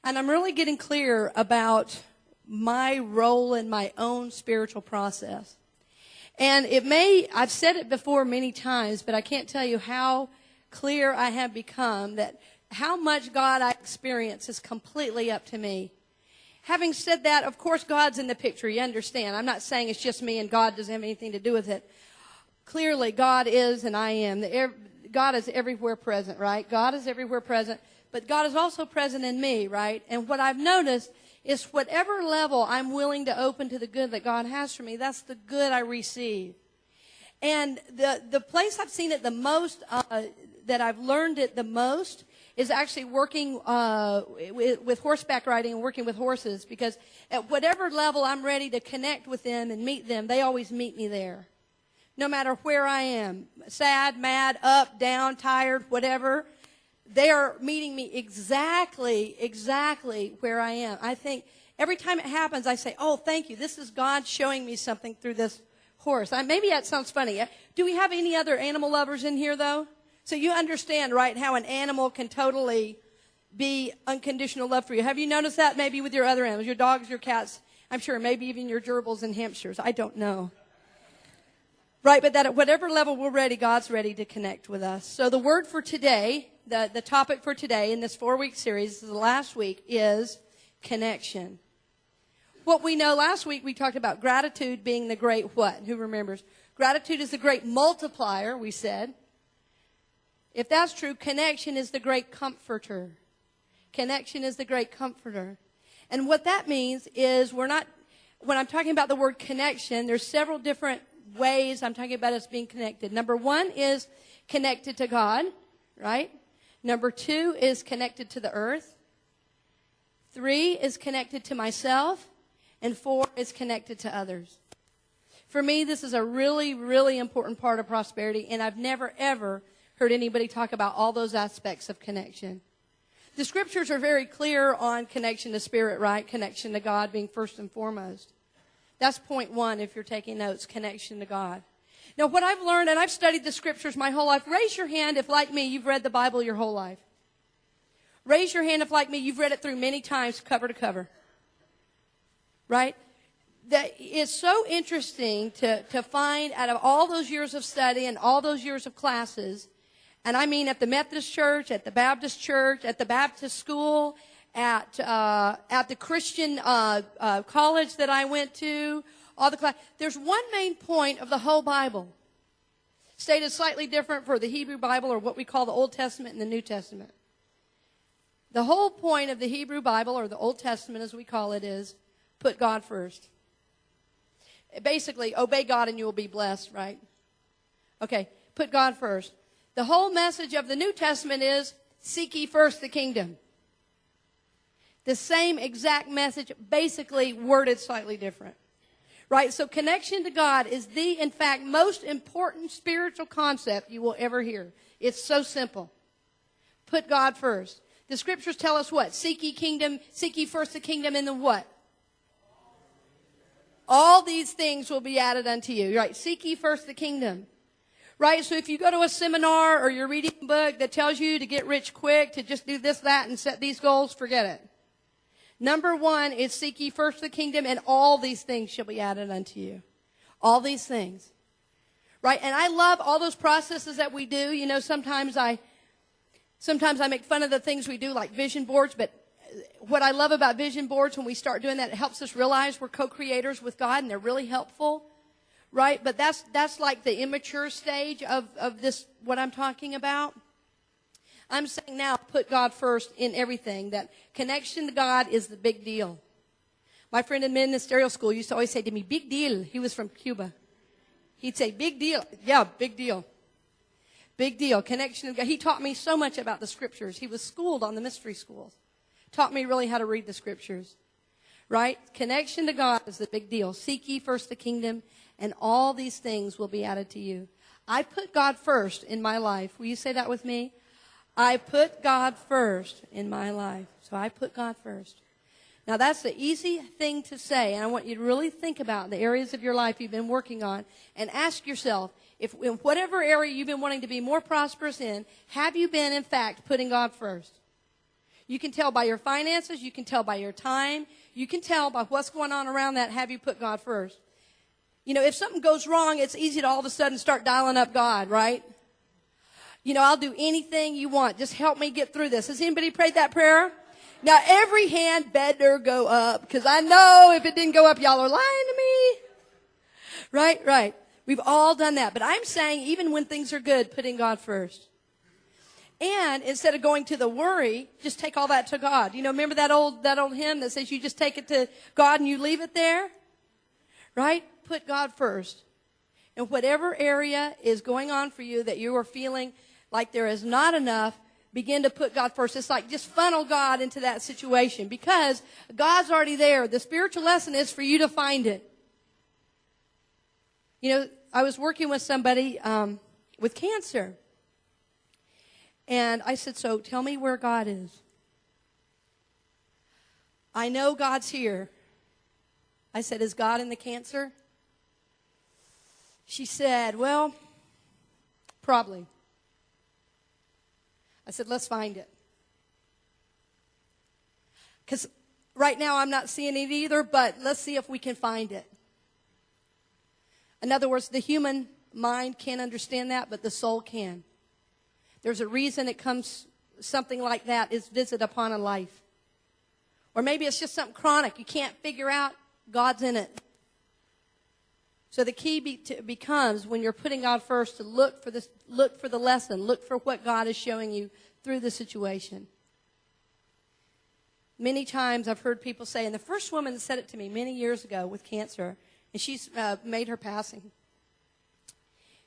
And I'm really getting clear about my role in my own spiritual process. And I've said it before many times, but I can't tell you how clear I have become that how much God I experience is completely up to me. Having said that, of course, God's in the picture. You understand. I'm not saying it's just me and God doesn't have anything to do with it. Clearly, God is and I am. God is everywhere present, right? God is everywhere present. But God is also present in me, right? And what I've noticed is whatever level I'm willing to open to the good that God has for me, that's the good I receive. And the place I've seen it the most, that I've learned it the most, is actually working with horseback riding and working with horses, because at whatever level I'm ready to connect with them and meet them, they always meet me there. No matter where I am, sad, mad, up, down, tired, whatever, they are meeting me exactly where I am. I think every time it happens, I say, oh, thank you. This is God showing me something through this horse. Maybe that sounds funny. Do we have any other animal lovers in here, though? So you understand, right, how an animal can totally be unconditional love for you. Have you noticed that maybe with your other animals, your dogs, your cats, I'm sure, maybe even your gerbils and hamsters. I don't know. Right, but that at whatever level we're ready, God's ready to connect with us. So the word for today, the topic for today in this 4-week series, this is the last week, is connection. What we know last week, we talked about gratitude being the great what? Who remembers? Gratitude is the great multiplier, we said. If that's true, connection is the great comforter. Connection is the great comforter. And what that means is when I'm talking about the word connection, there's several different ways I'm talking about us being connected. Number 1 is connected to God, right? Number 2 is connected to the earth. 3 is connected to myself. And 4 is connected to others. For me, this is a really, really important part of prosperity, and I've never, ever heard anybody talk about all those aspects of connection. The scriptures are very clear on connection to spirit, right? Connection to God being first and foremost. That's point 1 if you're taking notes, connection to God. Now, what I've learned, and I've studied the scriptures my whole life, raise your hand if, like me, you've read the Bible your whole life. Raise your hand if, like me, you've read it through many times, cover to cover. Right? That is so interesting to find out of all those years of study and all those years of classes. And I mean at the Methodist church, at the Baptist church, at the Baptist school, at the Christian college that I went to, all the class. There's one main point of the whole Bible. Stated slightly different for the Hebrew Bible, or what we call the Old Testament and the New Testament. The whole point of the Hebrew Bible, or the Old Testament as we call it, is put God first. Basically, obey God and you will be blessed, right? Okay, put God first. The whole message of the New Testament is, seek ye first the kingdom. The same exact message, basically worded slightly different. Right? So connection to God is the, in fact, most important spiritual concept you will ever hear. It's so simple. Put God first. The scriptures tell us what? Seek ye first the kingdom, and then what? All these things will be added unto you. Right? Seek ye first the kingdom. Right? So if you go to a seminar or you're reading a book that tells you to get rich quick, to just do this, that, and set these goals, forget it. Number 1 is seek ye first the kingdom, and all these things shall be added unto you. All these things. Right? And I love all those processes that we do. You know, sometimes I make fun of the things we do, like vision boards, but what I love about vision boards, when we start doing that, it helps us realize we're co-creators with God, and they're really helpful. Right? But that's like the immature stage of this, what I'm talking about. I'm saying now, put God first in everything. That connection to God is the big deal. My friend in ministerial school used to always say to me, big deal. He was from Cuba. He'd say, big deal. Yeah, big deal. Big deal. Connection to God. He taught me so much about the scriptures. He was schooled on the mystery schools. Taught me really how to read the scriptures. Right? Connection to God is the big deal. Seek ye first the kingdom, and all these things will be added to you. I put God first in my life. Will you say that with me? I put God first in my life. So I put God first. Now that's the easy thing to say, and I want you to really think about the areas of your life you've been working on, and ask yourself, if in whatever area you've been wanting to be more prosperous in, have you been, in fact, putting God first? You can tell by your finances. You can tell by your time. You can tell by what's going on around that. Have you put God first? You know, if something goes wrong, it's easy to all of a sudden start dialing up God, right? You know, I'll do anything you want. Just help me get through this. Has anybody prayed that prayer? Now, every hand better go up, because I know if it didn't go up, y'all are lying to me. Right. We've all done that. But I'm saying even when things are good, putting God first. And instead of going to the worry, just take all that to God. You know, remember that old hymn that says you just take it to God and you leave it there? Right? Put God first. In whatever area is going on for you that you are feeling like there is not enough, begin to put God first. It's like just funnel God into that situation because God's already there. The spiritual lesson is for you to find it. You know, I was working with somebody with cancer. And I said, so tell me where God is. I know God's here. I said, is God in the cancer? She said, well, probably. I said, let's find it. Because right now I'm not seeing it either, but let's see if we can find it. In other words, the human mind can't understand that, but the soul can. There's a reason it comes, something like that is visited upon a life. Or maybe it's just something chronic you can't figure out. God's in it. So the key becomes when you're putting God first to look for the lesson, look for what God is showing you through the situation. Many times I've heard people say, and the first woman said it to me many years ago with cancer, and she's made her passing.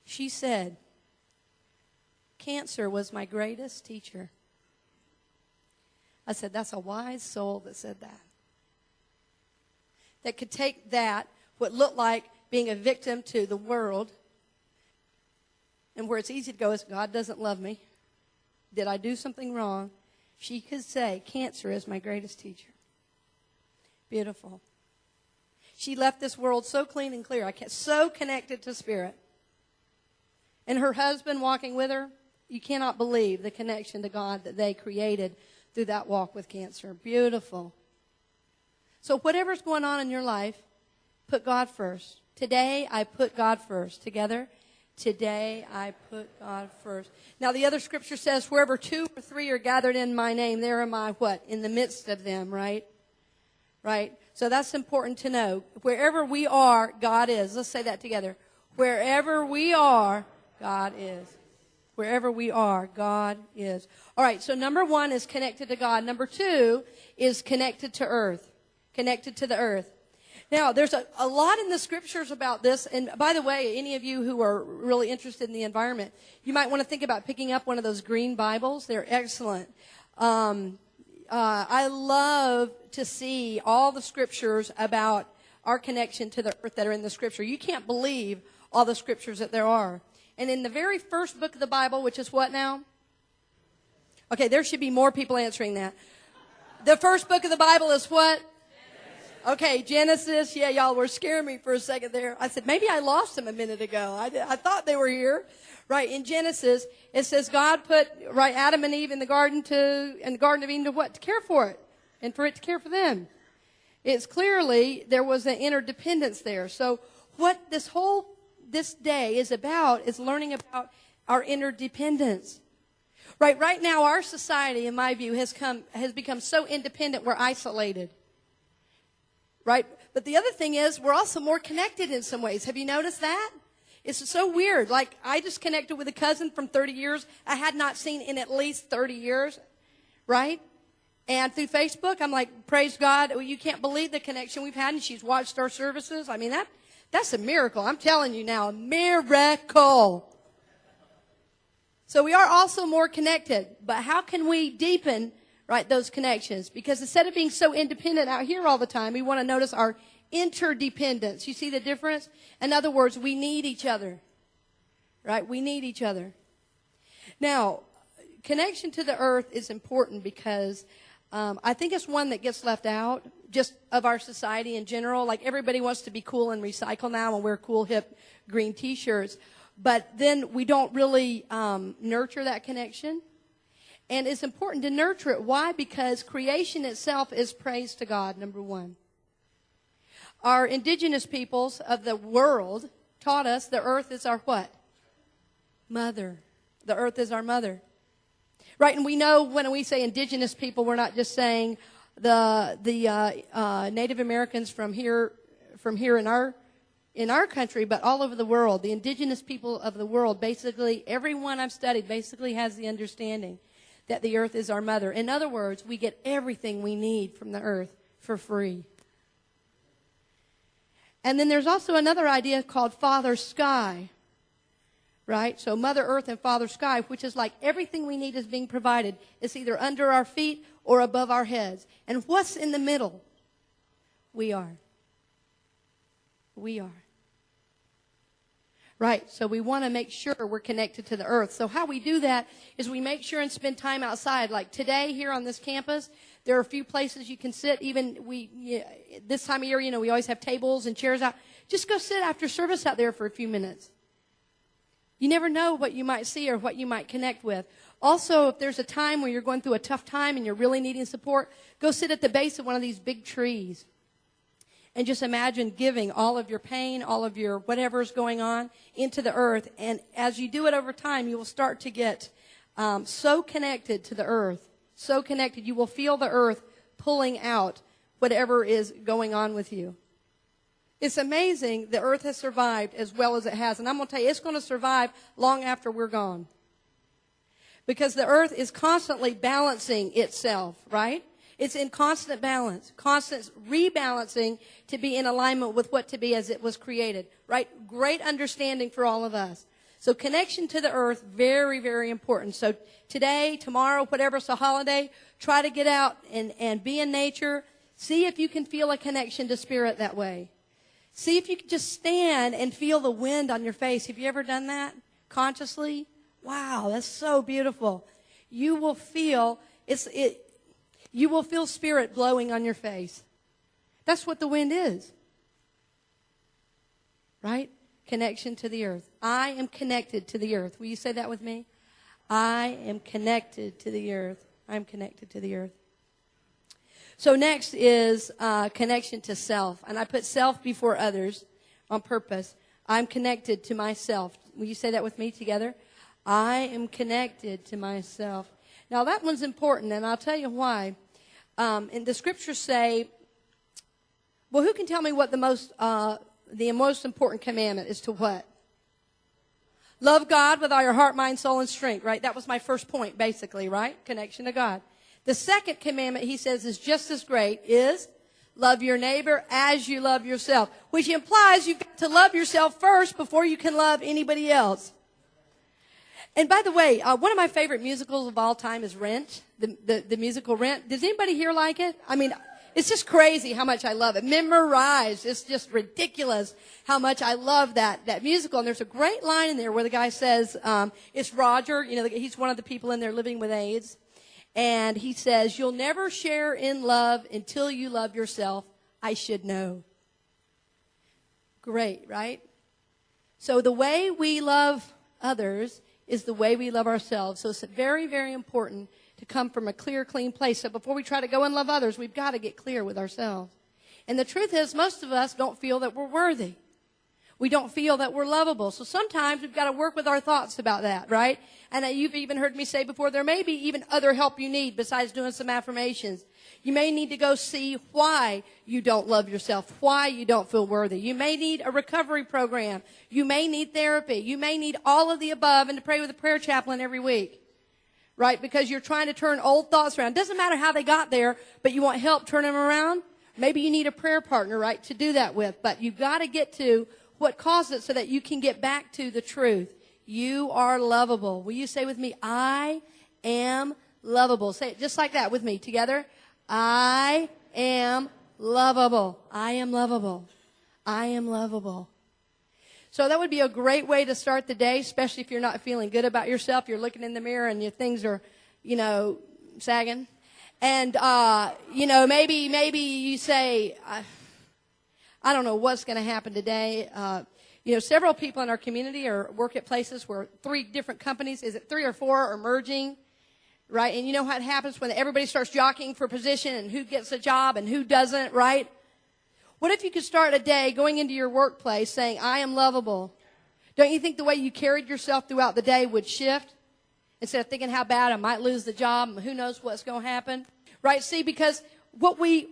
She said, cancer was my greatest teacher. I said, that's a wise soul that said that. That could take that, what looked like being a victim to the world, and where it's easy to go is, God doesn't love me. Did I do something wrong? She could say, cancer is my greatest teacher. Beautiful. She left this world so clean and clear, so connected to spirit. And her husband walking with her, you cannot believe the connection to God that they created through that walk with cancer. Beautiful. So whatever's going on in your life, put God first. Today, I put God first. Together, today, I put God first. Now, the other scripture says, wherever 2 or 3 are gathered in my name, there am I, what? In the midst of them, right? Right? So that's important to know. Wherever we are, God is. Let's say that together. Wherever we are, God is. Wherever we are, God is. All right, so number 1 is connected to God. Number 2 is connected to earth. Connected to the earth. Now, there's a lot in the scriptures about this. And by the way, any of you who are really interested in the environment, you might want to think about picking up one of those green Bibles. They're excellent. I love to see all the scriptures about our connection to the earth that are in the scripture. You can't believe all the scriptures that there are. And in the very first book of the Bible, which is what now? Okay, there should be more people answering that. The first book of the Bible is what? Okay, Genesis. Yeah, y'all were scaring me for a second there. I said, maybe I lost them a minute ago. I thought they were here. Right, in Genesis, it says God put Adam and Eve in the Garden of Eden to what? To care for it. And for it to care for them. It's clearly, there was an interdependence there. So what this day is about is learning about our interdependence. Right now, our society, in my view, has become so independent, we're isolated. Right? But the other thing is, we're also more connected in some ways. Have you noticed that? It's so weird. Like, I just connected with a cousin from 30 years I had not seen in at least 30 years. Right? And through Facebook, I'm like, praise God. Well, you can't believe the connection we've had, and she's watched our services. I mean, that's a miracle. I'm telling you now, a miracle. So we are also more connected. But how can we deepen, right, those connections? Because instead of being so independent out here all the time, we want to notice our interdependence. You see the difference? In other words, we need each other. Right? We need each other. Now, connection to the earth is important because I think it's one that gets left out just of our society in general. Like, everybody wants to be cool and recycle now and wear cool, hip, green T-shirts. But then we don't really nurture that connection. And it's important to nurture it. Why? Because creation itself is praise to God, number one. Our indigenous peoples of the world taught us the earth is our what? Mother. The earth is our mother. Right, and we know when we say indigenous people, we're not just saying the Native Americans from here in our country, but all over the world. The indigenous people of the world, basically, everyone I've studied basically has the understanding that the earth is our mother. In other words, we get everything we need from the earth for free. And then there's also another idea called Father Sky, right? So Mother Earth and Father Sky, which is like everything we need is being provided. It's either under our feet or above our heads. And what's in the middle? We are. We are. Right, so we want to make sure we're connected to the earth. So how we do that is we make sure and spend time outside. Like today here on this campus, there are a few places you can sit. Even this time of year, we always have tables and chairs out. Just go sit after service out there for a few minutes. You never know what you might see or what you might connect with. Also, if there's a time where you're going through a tough time and you're really needing support, go sit at the base of one of these big trees. And just imagine giving all of your pain, all of your whatever's going on into the earth. And as you do it over time, you will start to get so connected to the earth, so connected. You will feel the earth pulling out whatever is going on with you. It's amazing the earth has survived as well as it has. And I'm going to tell you, it's going to survive long after we're gone. Because the earth is constantly balancing itself, right? It's in constant balance, constant rebalancing to be in alignment with what to be as it was created, right? Great understanding for all of us. So connection to the earth, very, very important. So today, tomorrow, whatever, it's a holiday, try to get out and be in nature. See if you can feel a connection to spirit that way. See if you can just stand and feel the wind on your face. Have you ever done that consciously? Wow, that's so beautiful. You will feel You will feel spirit blowing on your face. That's what the wind is. Right? Connection to the earth. I am connected to the earth. Will you say that with me? I am connected to the earth. I am connected to the earth. So next is connection to self. And I put self before others on purpose. I'm connected to myself. Will you say that with me together? I am connected to myself. Now that one's important, and I'll tell you why. And the scriptures say, well, who can tell me what the most important commandment is to what? Love God with all your heart, mind, soul, and strength, right? That was my first point, basically, right? Connection to God. The second commandment, he says, is just as great, is love your neighbor as you love yourself, which implies you've got to love yourself first before you can love anybody else. And by the way, one of my favorite musicals of all time is Rent, the musical Rent. Does anybody here like it? I mean, it's just crazy how much I love it. Memorized. It's just ridiculous how much I love that musical. And there's a great line in there where the guy says, it's Roger, he's one of the people in there living with AIDS. And he says, you'll never share in love until you love yourself. I should know. Great, right? So the way we love others is the way we love ourselves. So it's very, very important to come from a clear, clean place. So before we try to go and love others, we've got to get clear with ourselves. And the truth is, most of us don't feel that we're worthy. We don't feel that we're lovable. So sometimes we've got to work with our thoughts about that, right? And you've even heard me say before, there may be even other help you need besides doing some affirmations. You may need to go see why you don't love yourself, why you don't feel worthy. You may need a recovery program. You may need therapy. You may need all of the above and to pray with a prayer chaplain every week, right? Because you're trying to turn old thoughts around. It doesn't matter how they got there, but you want help turning them around. Maybe you need a prayer partner, right, to do that with. But you've got to get to what caused it so that you can get back to the truth. You are lovable. Will you say with me, I am lovable? Say it just like that with me together. I am lovable. I am lovable. I am lovable. So that would be a great way to start the day, especially if you're not feeling good about yourself. You're looking in the mirror and your things are, sagging. And, maybe you say, I don't know what's going to happen today. Several people in our community work at places where 3 different companies, is it 3 or 4, are merging. right? And you know what happens when everybody starts jockeying for position and who gets a job and who doesn't, right? What if you could start a day going into your workplace saying, I am lovable? Don't you think the way you carried yourself throughout the day would shift? Instead of thinking how bad I might lose the job and who knows what's going to happen. Right? See, because what we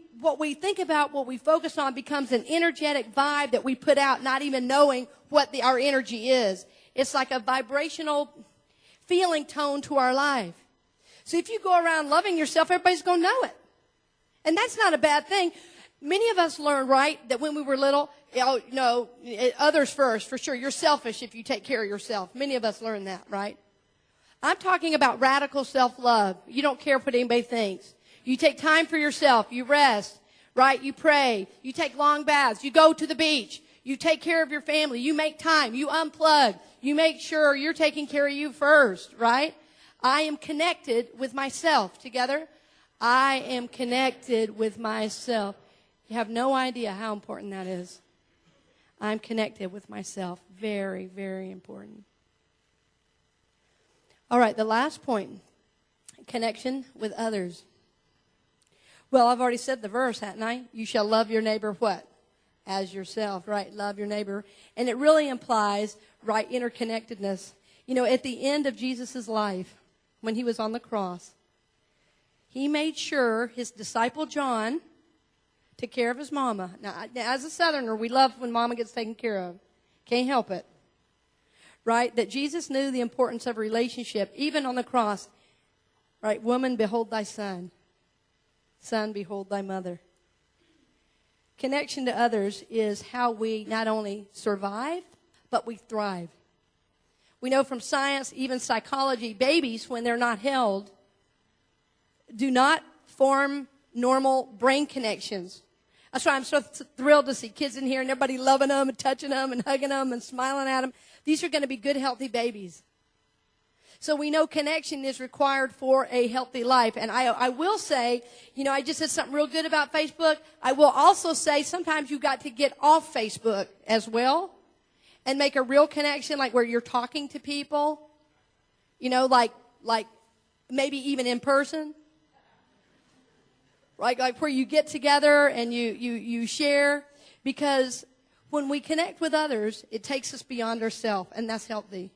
think about, what we focus on becomes an energetic vibe that we put out, not even knowing what our energy is. It's like a vibrational feeling tone to our life. So if you go around loving yourself, everybody's going to know it. And that's not a bad thing. Many of us learned, right, that when we were little, no, others first, for sure. You're selfish if you take care of yourself. Many of us learned that, right? I'm talking about radical self-love. You don't care what anybody thinks. You take time for yourself. You rest, right? You pray. You take long baths. You go to the beach. You take care of your family. You make time. You unplug. You make sure you're taking care of you first, right? I am connected with myself. Together, I am connected with myself. You have no idea how important that is. I'm connected with myself. Very, very important. All right, the last point, connection with others. Well, I've already said the verse, haven't I? You shall love your neighbor what? As yourself, right? Love your neighbor. And it really implies, right, interconnectedness. You know, at the end of Jesus' life, when he was on the cross, he made sure his disciple John took care of his mama. Now, as a Southerner, we love when mama gets taken care of. Can't help it. Right? That Jesus knew the importance of relationship, even on the cross. Right? Woman, behold thy son. Son, behold thy mother. Connection to others is how we not only survive, but we thrive. We know from science, even psychology, babies, when they're not held, do not form normal brain connections. That's why I'm so thrilled to see kids in here and everybody loving them and touching them and hugging them and smiling at them. These are going to be good, healthy babies. So we know connection is required for a healthy life. And I will say, you know, I just said something real good about Facebook. I will also say sometimes you got to get off Facebook as well and make a real connection, like where you're talking to people, you know, like maybe even in person. Right, like where you get together and you share, because when we connect with others, it takes us beyond ourselves, and that's healthy.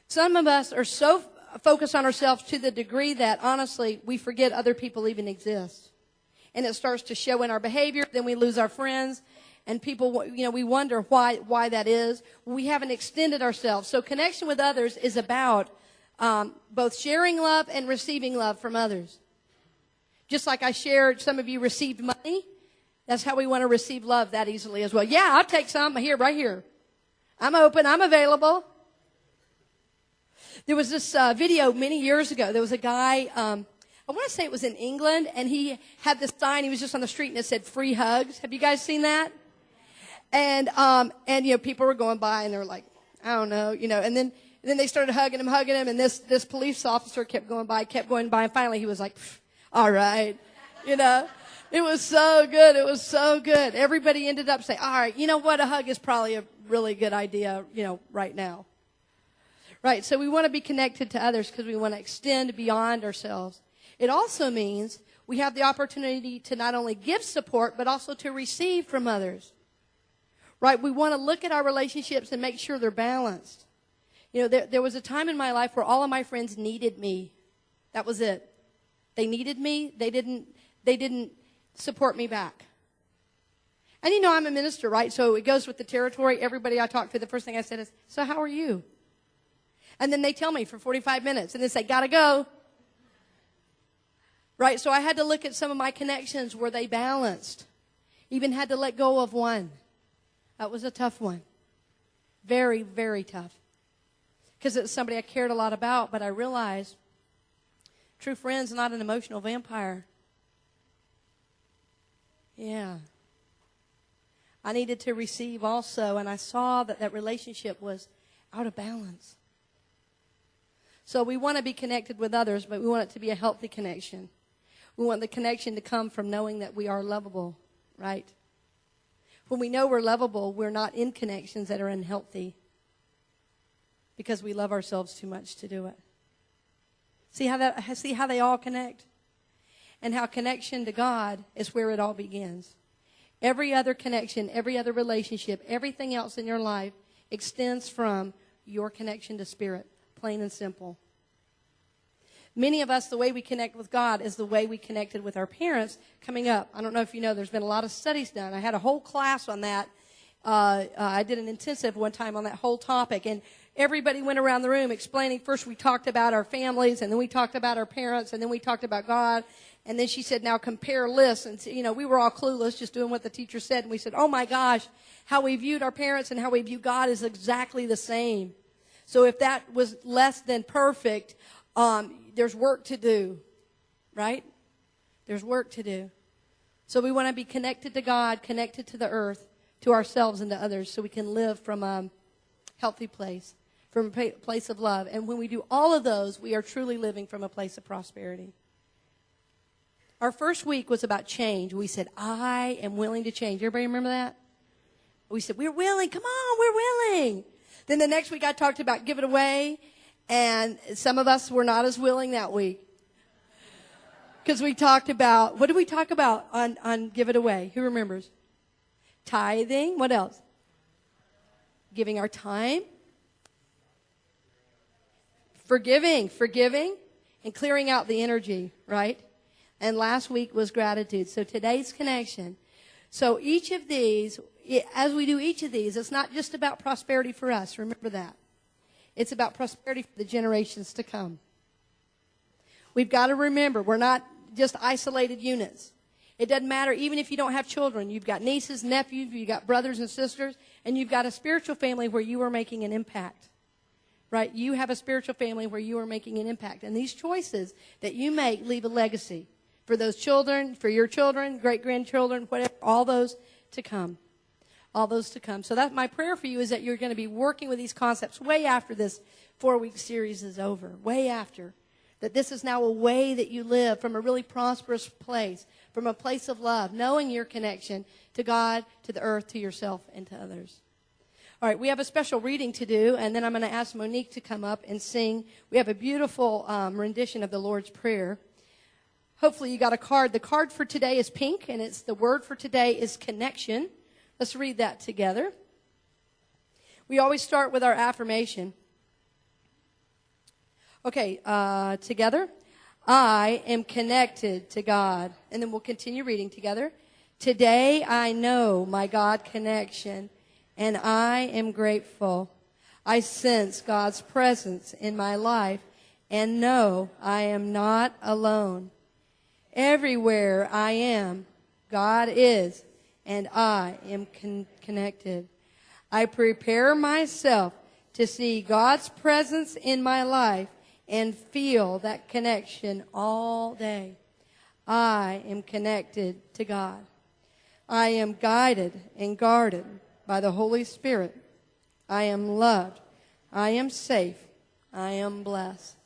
Some of us are so focused on ourselves to the degree that, honestly, we forget other people even exist. And it starts to show in our behavior. Then we lose our friends, and people, you know, we wonder why that is. We haven't extended ourselves. So connection with others is about both sharing love and receiving love from others. Just like I shared, some of you received money. That's how we want to receive love that easily as well. Yeah, I'll take some here, right here. I'm open. I'm available. There was this video many years ago. There was a guy, I want to say it was in England, and he had this sign. He was just on the street, and it said free hugs. Have you guys seen that? And you know, people were going by, and they were like, I don't know, you know, and then they started hugging him, and this police officer kept going by, and finally he was like, all right, you know, it was so good. It was so good. Everybody ended up saying, all right, you know what? A hug is probably a really good idea, you know, right now. Right. So we want to be connected to others because we want to extend beyond ourselves. It also means we have the opportunity to not only give support, but also to receive from others. Right. We want to look at our relationships and make sure they're balanced. You know, there was a time in my life where all of my friends needed me. That was it. They needed me. They didn't support me back. And you know, I'm a minister, right? So it goes with the territory. Everybody I talk to, the first thing I said is, so how are you? And then they tell me for 45 minutes and they say, gotta go. Right? So I had to look at some of my connections. Were they balanced? Even had to let go of one. That was a tough one. Very, very tough. Because it was somebody I cared a lot about, but I realized true friend's not an emotional vampire. Yeah. I needed to receive also, and I saw that relationship was out of balance. So we want to be connected with others, but we want it to be a healthy connection. We want the connection to come from knowing that we are lovable, right? When we know we're lovable, we're not in connections that are unhealthy because we love ourselves too much to do it. See how they all connect? And how connection to God is where it all begins. Every other connection, every other relationship, everything else in your life extends from your connection to Spirit, plain and simple. Many of us, the way we connect with God is the way we connected with our parents coming up. I don't know if you know, there's been a lot of studies done. I had a whole class on that. I did an intensive one time on that whole topic, and everybody went around the room explaining. First we talked about our families, and then we talked about our parents, and then we talked about God. And then she said, now compare lists. And, we were all clueless, just doing what the teacher said. And we said, oh, my gosh, how we viewed our parents and how we view God is exactly the same. So if that was less than perfect, there's work to do, right? There's work to do. So we want to be connected to God, connected to the earth, to ourselves and to others, so we can live from a healthy place, from a place of love. And when we do all of those, we are truly living from a place of prosperity. Our first week was about change. We said, I am willing to change. Everybody remember that? We said, we're willing. Come on, we're willing. Then the next week I talked about give it away. And some of us were not as willing that week. Because we talked about, what did we talk about on give it away? Who remembers? Tithing. What else? Giving our time. Forgiving, and clearing out the energy, right? And last week was gratitude. So today's connection. So each of these, as we do each of these, it's not just about prosperity for us. Remember that. It's about prosperity for the generations to come. We've got to remember, we're not just isolated units. It doesn't matter, even if you don't have children. You've got nieces, nephews, you've got brothers and sisters, and you've got a spiritual family where you are making an impact. Right? You have a spiritual family where you are making an impact. And these choices that you make leave a legacy for those children, for your children, great-grandchildren, whatever, all those to come. All those to come. So that's my prayer for you, is that you're going to be working with these concepts way after this 4-week series is over. Way after. That this is now a way that you live from a really prosperous place, from a place of love, knowing your connection to God, to the earth, to yourself, and to others. All right, we have a special reading to do, and then I'm going to ask Monique to come up and sing. We have a beautiful rendition of the Lord's Prayer. Hopefully you got a card. The card for today is pink, and the word for today is connection. Let's read that together. We always start with our affirmation. Okay, together. I am connected to God. And then we'll continue reading together. Today I know my God connection, and I am grateful. I sense God's presence in my life and know I am not alone. Everywhere I am, God is, and I am connected. I prepare myself to see God's presence in my life and feel that connection all day. I am connected to God. I am guided and guarded by the Holy Spirit. I am loved. I am safe. I am blessed.